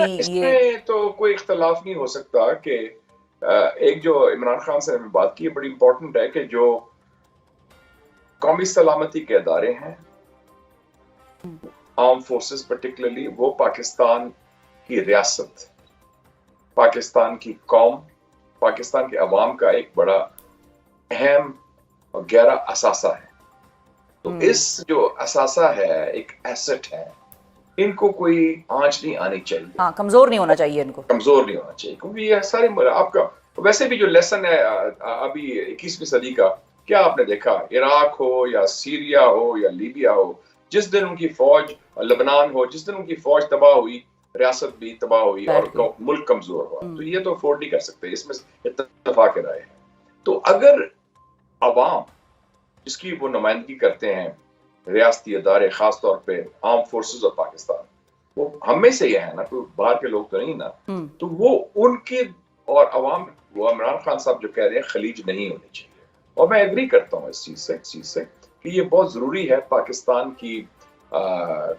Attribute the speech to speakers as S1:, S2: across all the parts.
S1: یہ
S2: میں تو کوئی اختلاف نہیں ہو سکتا کہ ایک جو عمران خان سے ہمیں بات کی بڑی امپورٹنٹ ہے کہ جو قومی سلامتی کے ادارے ہیں آرم فورسز پرٹیکولرلی وہ پاکستان کی ریاست، پاکستان کی قوم، پاکستان کے عوام کا ایک بڑا اہم اور گہرا اثاثہ ہے. تو اس جو اثاثہ ہے ایک ایسٹ ہے، ان کو کوئی آنچ نہیں آنی چاہیے.
S1: ہاں کمزور نہیں ہونا چاہیے ان کو،
S2: کمزور نہیں ہونا چاہیے کیونکہ یہ سارے آپ کا ویسے بھی جو لیسن ہے ابھی 21ویں صدی کا، کیا آپ نے دیکھا عراق ہو یا سیریا ہو یا لیبیا ہو، جس دن ان کی فوج، لبنان ہو، جس دن ان کی فوج تباہ ہوئی، ریاست بھی تباہ ہوئی اور ملک کمزور ہوا. تو یہ تو افورڈ نہیں کر سکتے، اس میں اتفاق رائے ہے. تو اگر عوام جس کی وہ نمائندگی کرتے ہیں، ریاستی ادارے، خاص طور پہ آرم فورسز آف پاکستان، وہ ہم میں سے یہ ہے نا، کوئی باہر کے لوگ تو نہیں نا، تو وہ ان کے اور عوام، وہ عمران خان صاحب جو کہہ رہے ہیں خلیج نہیں ہونی چاہیے. اور میں ایگری کرتا ہوں اس چیز سے کہ یہ بہت ضروری ہے پاکستان کی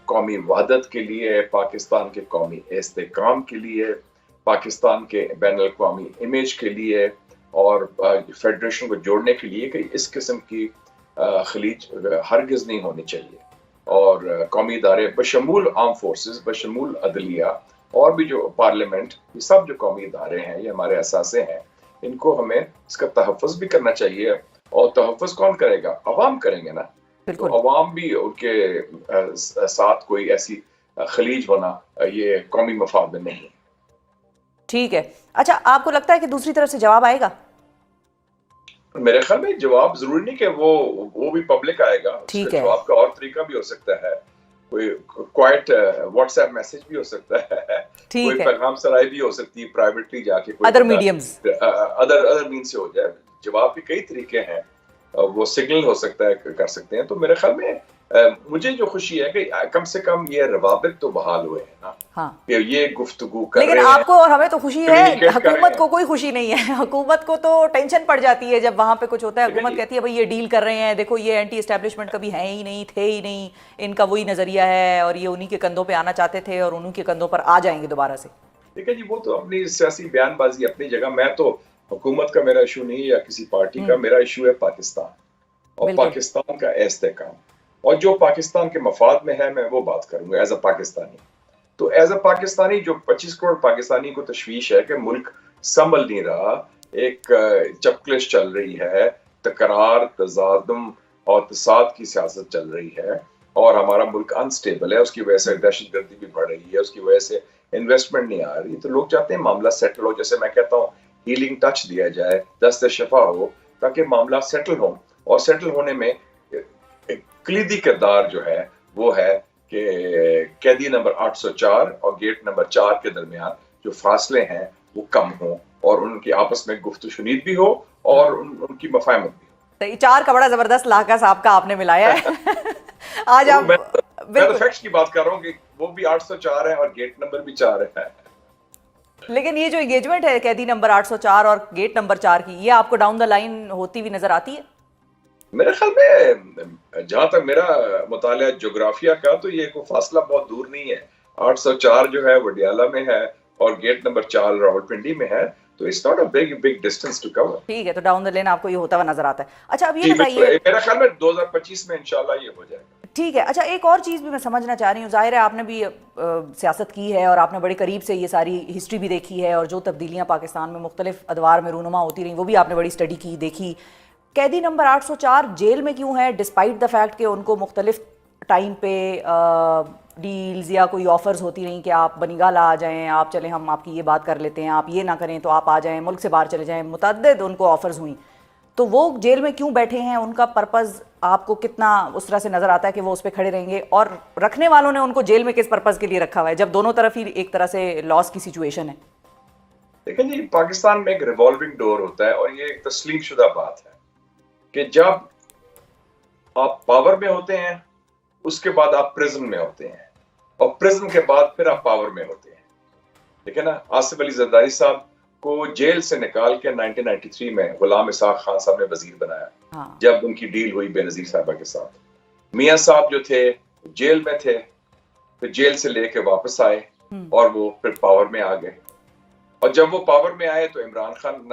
S2: قومی وحدت کے لیے، پاکستان کے قومی استحکام کے لیے، پاکستان کے بین الاقوامی امیج کے لیے اور فیڈریشن کو جوڑنے کے لیے کہ اس قسم کی خلیج ہرگز نہیں ہونی چاہیے. اور قومی ادارے بشمول آرم فورسز، بشمول عدلیہ اور بھی جو پارلیمنٹ، یہ سب جو قومی ادارے ہیں، یہ ہمارے اثاثے ہیں، ان کو ہمیں اس کا تحفظ بھی کرنا چاہیے. اور تحفظ کون کرے گا؟ عوام کریں گے نا. تو عوام بھی ان کے ساتھ کوئی ایسی خلیج ہونا یہ قومی مفاد میں نہیں.
S1: ٹھیک ہے. اچھا آپ کو لگتا ہے کہ دوسری طرف سے جواب آئے گا؟
S2: میرے خیال میں جواب ضروری نہیں کہ وہ بھی پبلک آئے گا. اس کا جواب کا اور طریقہ بھی ہو سکتا ہے، کوئی کوائٹ واٹس ایپ میسج بھی ہو سکتا ہے، کوئی پیغام سرائی بھی ہو سکتی ہے پرائیویٹلی جا کے،
S1: ادر میڈیمز،
S2: ادر مین سے ہو جائے. جواب کے کئی طریقے ہیں، وہ سگنل ہو سکتا ہے، کر سکتے ہیں. تو میرے خیال میں مجھے جو خوشی ہے کہ کم سے کم یہ روابط تو بحال ہوئے ہیں نا، کہ یہ گفتگو کر رہے ہیں.
S1: لیکن آپ کو اور ہمیں تو خوشی ہے، حکومت کو کوئی خوشی نہیں ہے. حکومت کو تو ٹینشن پڑ جاتی ہے جب وہاں پہ کچھ ہوتا ہے. حکومت کہتی ہے بھئی یہ ڈیل کر رہے ہیں، دیکھو یہ اینٹی اسٹیبلشمنٹ کبھی ہیں ہی نہیں، تھے ہی نہیں، ان کا وہی نظریہ ہے اور یہ انہی کے کندھوں پہ آنا چاہتے تھے اور انہی کے کندھوں پر آ جائیں گے دوبارہ سے.
S2: دیکھیں جی، وہ تو اپنی سیاسی بیان بازی اپنی جگہ. میں تو حکومت کا میرا ایشو نہیں یا کسی پارٹی کا، میرا ایشو ہے پاکستان اور پاکستان کا استحکام. اور جو پاکستان کے مفاد میں ہے میں وہ بات کروں گا ایز اے پاکستانی. تو ایز اے پاکستانی جو 25 کروڑ پاکستانی کو تشویش ہے کہ ملک سنبھل نہیں رہا، ایک چپکلش چل رہی ہے، تکرار، تصادم اور تصاد کی سیاست چل رہی ہے اور ہمارا ملک انسٹیبل ہے، اس کی وجہ سے دہشت گردی بھی بڑھ رہی ہے، اس کی وجہ سے انویسٹمنٹ نہیں آ رہی. تو لوگ چاہتے ہیں معاملہ سیٹل ہو. جیسے میں کہتا ہوں ہیلنگ ٹچ دیا جائے، دست شفا ہو، تاکہ معاملہ سیٹل ہو. اور سیٹل ہونے میں کلیدی کردار جو ہے وہ ہے کہ قیدی نمبر 804 اور گیٹ نمبر 4 کے درمیان جو فاصلے ہیں وہ کم ہوں اور ان کی آپس میں گفت و شنید بھی ہو اور ان کی مفاہمت بھی ہو.
S1: 4 کا بڑا زبردست لاکھا صاحب کا آپ نے ملایا ہے. آج آپ
S2: میں تو فیکٹس کی بات کر رہا ہوں کہ وہ بھی 804 ہے اور گیٹ نمبر بھی 4 ہے.
S1: لیکن یہ جو انگیجمنٹ ہے قیدی نمبر 804 اور گیٹ نمبر 4 کی، یہ آپ کو ڈاؤن دا لائن ہوتی ہوئی نظر آتی ہے؟
S2: میرے خیال میں جہاں تک میرا مطالعہ جغرافیہ کا، تو یہ کوئی فاصلہ بہت دور نہیں ہے. 804 جو ہے وڈیالہ میں ہے اور گیٹ نمبر 4 راولپنڈی میں ہے. تو it's not a big distance to cover.
S1: ٹھیک ہے، تو ڈاؤن دا لائن آپ کو یہ ہوتا ہوا نظر آتا ہے. اچھا اب یہ بتائیے،
S2: میرا خیال میں 2025 میں انشاءاللہ یہ ہو جائے گا.
S1: ٹھیک ہے. اچھا ایک اور چیز بھی میں سمجھنا چاہ رہی ہوں، ظاہر ہے آپ نے بھی سیاست کی ہے اور آپ نے بڑے قریب سے یہ ساری ہسٹری بھی دیکھی ہے اور جو تبدیلیاں پاکستان میں مختلف ادوار میں رونما ہوتی رہیں وہ بھی آپ نے بڑی اسٹڈی کی، دیکھی. قیدی نمبر 804 جیل میں کیوں ہے ڈسپائٹ دا فیکٹ کہ ان کو مختلف ٹائم پہ ڈیلز یا کوئی آفرز ہوتی رہیں کہ آپ بنگال آ جائیں، آپ چلیں ہم آپ کی یہ بات کر لیتے ہیں، آپ یہ نہ کریں تو آپ آ جائیں، ملک سے باہر چلے جائیں. متعدد ان کو آفرز ہوئیں. تو وہ جیل میں کیوں بیٹھے ہیں؟ ان کا پرپز آپ کو کتنا اس طرح سے نظر آتا ہے کہ وہ اس پہ کھڑے رہیں گے؟ اور رکھنے والوں نے ان کو جیل میں کس پرپز کے لیے رکھا ہوا ہے جب دونوں طرف ہی ایک طرح سے لاس کی سچویشن ہے؟
S2: دیکھیں جی، پاکستان میں ایک ریوالونگ ڈور ہوتا ہے اور یہ ایک تسلیم شدہ بات ہے کہ جب آپ پاور میں ہوتے ہیں اس کے بعد آپ پرزن میں ہوتے ہیں اور پرزن کے بعد پھر آپ پاور میں ہوتے ہیں. ٹھیک ہے نا. آصف علی زرداری صاحب کو جیل سے نکال کے 1993 میں غلام اسحاق خان صاحب نے وزیر بنایا جب ان کی ڈیل ہوئی بے نظیر صاحبہ کے ساتھ. میاں صاحب جو تھے جیل میں تھے، پھر جیل سے لے کے واپس آئے اور وہ پھر پاور میں آ گئے. اور جب وہ پاور میں آئے تو عمران خان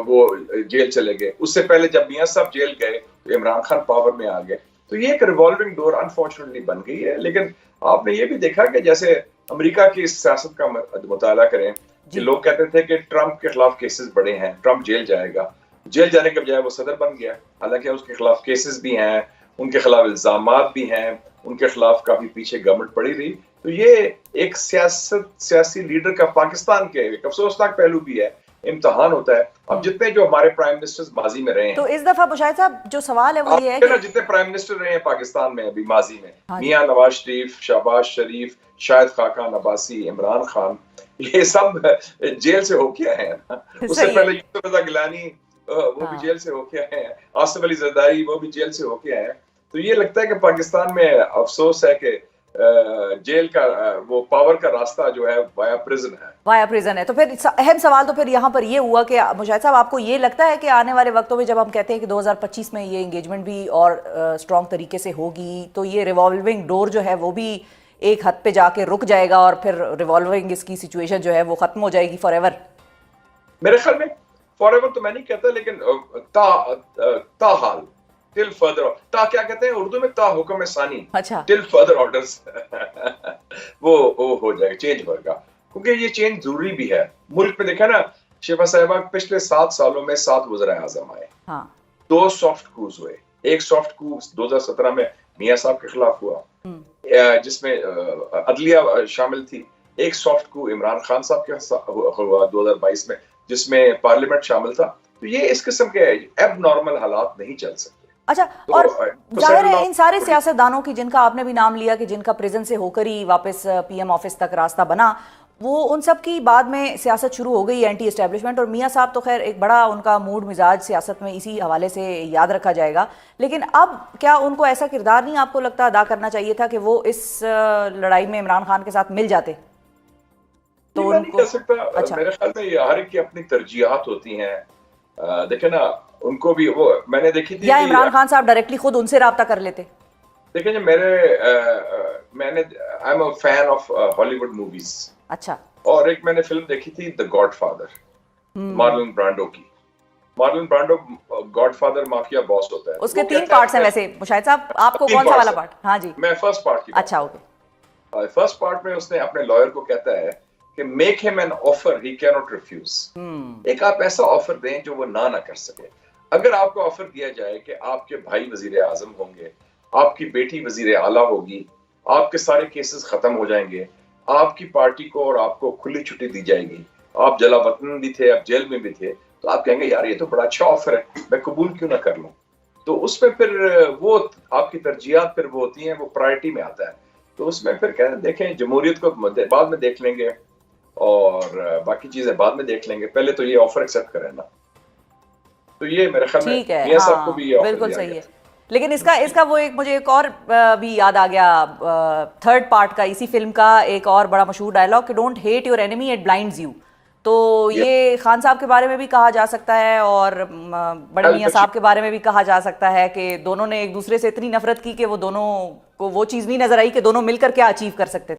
S2: وہ جیل چلے گئے. اس سے پہلے جب میاں صاحب جیل گئے تو عمران خان پاور میں آ گئے. تو یہ ایک ریوالونگ ڈور انفارچونیٹلی بن گئی ہے. لیکن آپ نے یہ بھی دیکھا کہ جیسے امریکہ کی سیاست کا مطالعہ کریں کہ لوگ کہتے تھے کہ ٹرمپ کے خلاف کیسز بڑے ہیں, ٹرمپ جیل جائے گا. جیل جانے کے بجائے وہ صدر بن گیا, حالانکہ اس کے خلاف کیسز بھی ہیں, ان کے خلاف الزامات بھی ہیں, ان کے خلاف کافی پیچھے گورنمنٹ پڑی رہی. تو یہ ایک سیاسی لیڈر کا پاکستان کے ایک افسوسناک پہلو بھی ہے, امتحان ہوتا ہے. اب جتنے جو ہمارے پرائم منسٹر ماضی میں رہے ہیں,
S1: تو اس دفعہ مشاہد صاحب جو سوال ہے وہ یہ ہے کہ
S2: جتنے پرائم منسٹر رہے ہیں پاکستان میں ابھی ماضی میں, میاں نواز شریف, شہباز شریف, شاہد خاقان عباسی, عمران خان, یہ سب جیل سے ہو کے آئے ہیں. اس سے پہلے یوسف رضا گیلانی وہ بھی جیل سے ہو کے آئے ہیں, آصف علی زرداری وہ بھی جیل سے ہو کے آئے ہیں. تو یہ لگتا ہے کہ پاکستان میں افسوس ہے کہ جیل کا وہ پاور کا راستہ جو ہے وایا پریزن ہے.
S1: وایا پریزن ہے. تو پھر اہم سوال تو پھر یہاں پر یہ ہوا کہ مشاہد صاحب آپ کو یہ لگتا ہے کہ آنے والے وقتوں میں جب ہم کہتے ہیں کہ 2025 میں یہ انگیجمنٹ بھی اور اسٹرانگ طریقے سے ہوگی تو یہ ریوالونگ ڈور جو ہے وہ بھی ایک حد پہ جا کے رک جائے گا اور پھر ریوالونگ اس کی سچویشن جو ہے وہ ختم ہو جائے گی فار ایور؟ میرے
S2: خیال میں فار ایور تو میں نہیں کہتا, لیکن تاحال ٹل فردر, تا کیا کہتے ہیں اردو میں, تا حکم ثانی, ٹل فردر آرڈرز, وہ ہو جائے گا, چینج ہوگا. کیونکہ یہ چینج ضروری بھی ہے. ملک میں دیکھا نا شیفا صاحبہ, پچھلے 7 سالوں میں 7 وزراء اعظم آئے, 2 سافٹ کوز ہوئے. ایک سافٹ کو 2017 میں میاں صاحب کے خلاف ہوا جس میں عدلیہ شامل تھی. ایک سافٹ کو عمران خان صاحب کے ہوا 2022 میں جس میں پارلیمنٹ شامل تھا. تو یہ اس قسم کے ایب نارمل حالات نہیں چل سکتے.
S1: اچھا, اور ظاہر ہے ان سارے سیاستدانوں کی جن کا آپ نے بھی نام لیا کہ جن کا پریزن سے ہو کر ہی واپس پی ایم آفس تک راستہ بنا, وہ ان سب کی بعد میں سیاست شروع ہو گئی اینٹی اسٹیبلشمنٹ. اور میاں صاحب تو خیر ایک بڑا ان کا موڈ مزاج سیاست میں اسی حوالے سے یاد رکھا جائے گا. لیکن اب کیا ان کو ایسا کردار نہیں آپ کو لگتا ادا کرنا چاہیے تھا کہ وہ اس لڑائی میں عمران خان کے ساتھ مل جاتے؟
S2: تو میں نہیں کہہ سکتا, میرے خیال میں ہر ایک کی اپنی ترجیحات ہوتی ہیں. دیکھیں نا ان کو بھی وہ میں نے دیکھی تھی,
S1: یا عمران خان صاحب ڈائریکٹلی خود ان سے رابطہ کر لیتے.
S2: دیکھیں جی میں نے I am a fan of ہالی ووڈ موویز.
S1: اچھا. اور
S2: ایک میں نے فلم دیکھی تھی the God father, Marlene Brando کی. Marlene Brando God father mafia باس ہوتا ہے.
S1: اس کے 3 پارٹس ہیں ویسے مشاہد صاحب, آپ کو کون سا والا پارٹ؟ ہاں جی,
S2: میں فرسٹ پارٹ کی.
S1: اچھا اوکے.
S2: فرسٹ پارٹ میں اس نے اپنے لائر کو کہتا ہے کہ make him an offer he can not refuse. ایک آپ ایسا آفر دیں جو وہ نہ کر سکے. اگر آپ کو آفر دیا جائے کہ آپ کے بھائی وزیر اعظم ہوں گے, آپ کی بیٹی وزیر اعلیٰ ہوگی, آپ کے سارے کیسز ختم ہو جائیں گے, آپ کی پارٹی کو اور آپ کو کھلی چھٹی دی جائے گی, آپ جلا وطن بھی تھے, آپ جیل میں بھی تھے, تو آپ کہیں گے یار یہ تو بڑا اچھا آفر ہے, میں قبول کیوں نہ کر لوں. تو اس میں پھر وہ آپ کی ترجیحات پھر وہ ہوتی ہیں, وہ پرائرٹی میں آتا ہے. تو اس میں پھر کہتے ہیں دیکھیں جمہوریت کو بعد میں دیکھ لیں گے اور باقی چیزیں بعد میں دیکھ لیں گے, پہلے تو یہ آفر ایکسپٹ کریں نا. تو یہ میرے خیال میں میاں صاحب کو بھی یہ آفر
S1: بالکل صحیح ہے. لیکن اس کا وہ ایک مجھے ایک اور بھی یاد آ گیا, 3rd پارٹ کا اسی فلم کا ایک اور بڑا مشہور ڈائلاگ کہ don't hate your enemy it blinds you. تو یہ خان صاحب کے بارے میں بھی کہا جا سکتا ہے اور بڑے میاں صاحب کے بارے میں بھی کہا جا سکتا ہے کہ دونوں نے ایک دوسرے سے اتنی نفرت کی کہ وہ دونوں کو وہ چیز نہیں نظر آئی کہ دونوں مل کر کیا اچیو کر سکتے تھے.